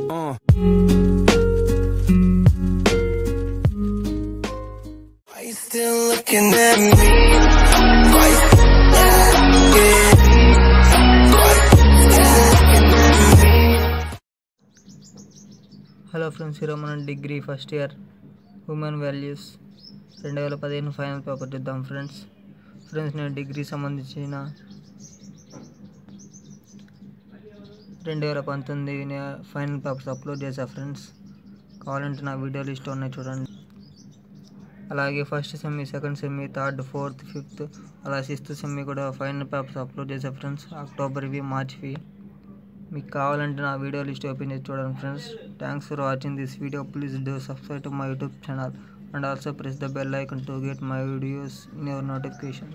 Why you still looking at me? Why you still looking at me? Hello friends, ఈరోజు మనం degree first year human values 2015 final paper చూద్దాం. Friends నేను degree సంబంధించిన 2019 final papers upload చేశాను. Friends కావాలంటే నా video list ఉన్నాయి చూడండి. అలాగే first semi, second semi, third, fourth, fifth, అలా సిక్స్త్ సెమీ కూడా ఫైనల్ పేపర్స్ అప్లోడ్ చేశాను. ఫ్రెండ్స్ అక్టోబర్వి, మార్చ్వి. మీకు కావాలంటే నా వీడియో లిస్ట్ ఓపెన్ చేసి చూడండి. Friends thanks for watching this video. Please do subscribe to my YouTube channel and also press the bell icon to get my videos in your notification.